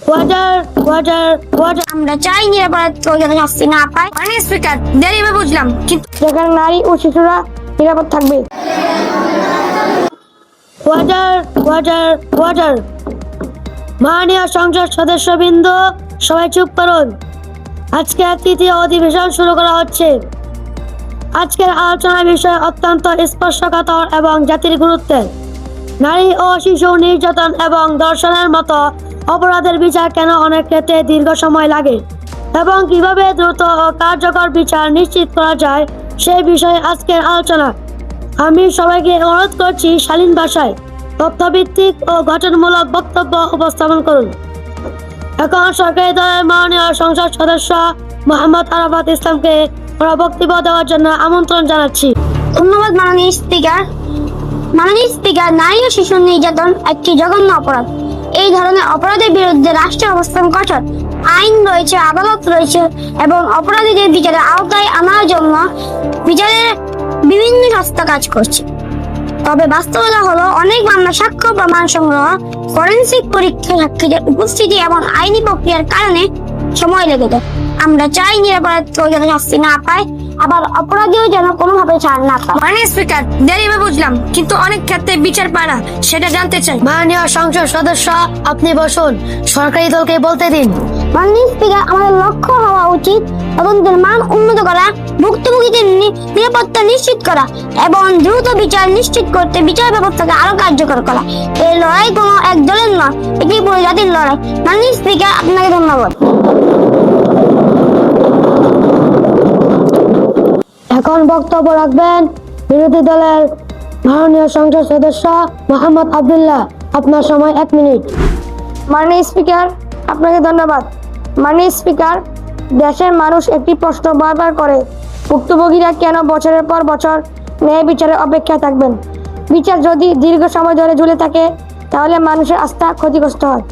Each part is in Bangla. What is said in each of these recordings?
Water water water. আমরা চাই নিরাপরাধ কেউ যেন শাস্তি না পায়। মাননীয় স্পিকার, দেরিভাবে বুঝলাম, কিন্তু যেখানে নারী ও শিশুরা নিরাপদ থাকবে। Water water water. মাননীয় সংসদ সদস্যবৃন্দ, সবাই চুপ করুন। আজকে তৃতীয় অধিবেশন শুরু করা হচ্ছে। আজকের আলোচনার বিষয় অত্যন্ত স্পর্শকাতর এবং জাতির গুরুত্বের। নারী ও শিশু নির্যাতন এবং ধর্ষণের মতো অপরাধের বিচার কেন অনেক ক্ষেত্রে দীর্ঘ সময় লাগে এবং কিভাবে দ্রুত ও কার্যকর বিচার নিশ্চিত করা যায় সেই বিষয়ে আজকের আলোচনা। আমি সবাইকে অনুরোধ করছি শালীন ভাষায় তথ্যভিত্তিক ও গঠনমূলক বক্তব্য উপস্থাপন করুন। এখন সরকারি দলের মাননীয় সংসদ সদস্য মোহাম্মদ আরাফাত ইসলামকে ওরা বক্তব্য দেওয়ার জন্য আমন্ত্রণ জানাচ্ছি। ধন্যবাদ মাননীয় স্পিকার। মাননীয় স্পিকার, নারী ও শিশু নির্যাতন একটি জঘন্য অপরাধ। এই ধরনের অপরাধের বিরুদ্ধে রাষ্ট্রের অবস্থান কঠোর। আইন রয়েছে, আদালত রয়েছে এবং অপরাধীদের বিচারের আওতায় আনার জন্য বিচারের বিভিন্ন সংস্থা কাজ করছে। তবে বাস্তবতা হলো অনেক মামলা সাক্ষ্য প্রমাণ সংগ্রহ, ফরেনসিক পরীক্ষা, সাক্ষীদের উপস্থিতি এবং আইনি প্রক্রিয়ার কারণে সময় লেগে যায়। আমরা চাই নিরাপরাধ কেউ যেন শাস্তি না পায়, আবার অপরাধীও যেন কোনোভাবে ছাড় না পায়। মাননীয় স্পিকার, দেরিভাবে বুঝলাম, কিন্তু অনেক ক্ষেত্রে বিচার পায় না, সেটা জানতে চাই। মাননীয় সংসদ সদস্য, আপনি বসুন। সরকারি দলকে বলতে দিন। মাননীয় স্পিকার, আমাদের লক্ষ্য হওয়া উচিত তদন্তের মান উন্নত করা, ভুক্তভোগীদের নিরাপত্তা নিশ্চিত করা এবং দ্রুত বিচার নিশ্চিত করতে বিচার ব্যবস্থাকে আরো কার্যকর করা। এই লড়াই কোনো এক দলের নয়, এটি পুরো জাতির লড়াই। মাননীয় স্পিকার, আপনাকে ধন্যবাদ। এখন বক্তব্য রাখবেন বিরোধী দলের মাননীয় সংসদ সদস্য মোহাম্মদ আব্দুল্লাহ। আপনার সময় 1 মিনিট। মাননীয় স্পিকার, আপনাকে ধন্যবাদ। মাননীয় স্পিকার, দেশের মানুষ একটি প্রশ্ন বারবার করে, ভুক্তভোগীরা কেন বছরের পর বছর ন্যায় বিচারের অপেক্ষায় থাকবেন? বিচার যদি দীর্ঘ সময় ধরে ঝুলে থাকে তাহলে মানুষের আস্থা ক্ষতিগ্রস্ত হয়।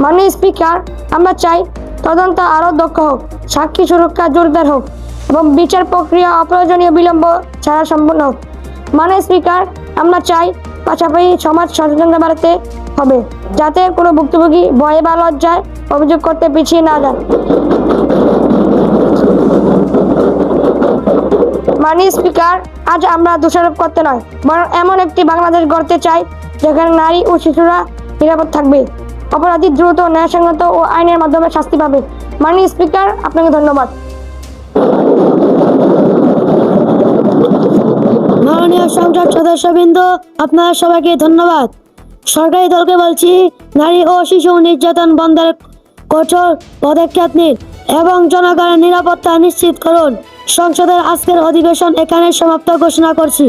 মাননীয় স্পিকার, আমরা চাই তদন্ত আরও দক্ষ হোক, সাক্ষী সুরক্ষা জোরদার হোক এবং বিচার প্রক্রিয়া অপ্রয়োজনীয় বিলম্ব ছাড়া সম্পূর্ণ হোক। মাননীয় স্পিকার, আমরা চাই পাশাপাশি সমাজ সচেতনতা বাড়াতে হবে, যাতে কোনো ভুক্তভোগী ভয়ে বা লজ্জায় অভিযোগ করতে পিছিয়ে না যান। মাননীয় স্পিকার, আজ আমরা দোষারোপ করতে নয়, বরং এমন একটি বাংলাদেশ গড়তে চাই যেখানে নারী ও শিশুরা নিরাপদ থাকবে, অপরাধী দ্রুত, ন্যায়সঙ্গত ও আইনের মাধ্যমে শাস্তি পাবে। মাননীয় স্পিকার, আপনাকে ধন্যবাদ। মাননীয় সংসদ সদস্যবৃন্দ, আপনারা সবাইকে ধন্যবাদ। সরকারি দলকে বলছি, নারী ও শিশু নির্যাতন বন্ধের কঠোর পদক্ষেপ নিন এবং জনগণের নিরাপত্তা নিশ্চিত করুন। সংসদের আজকের অধিবেশন এখানে সমাপ্ত ঘোষণা করছি।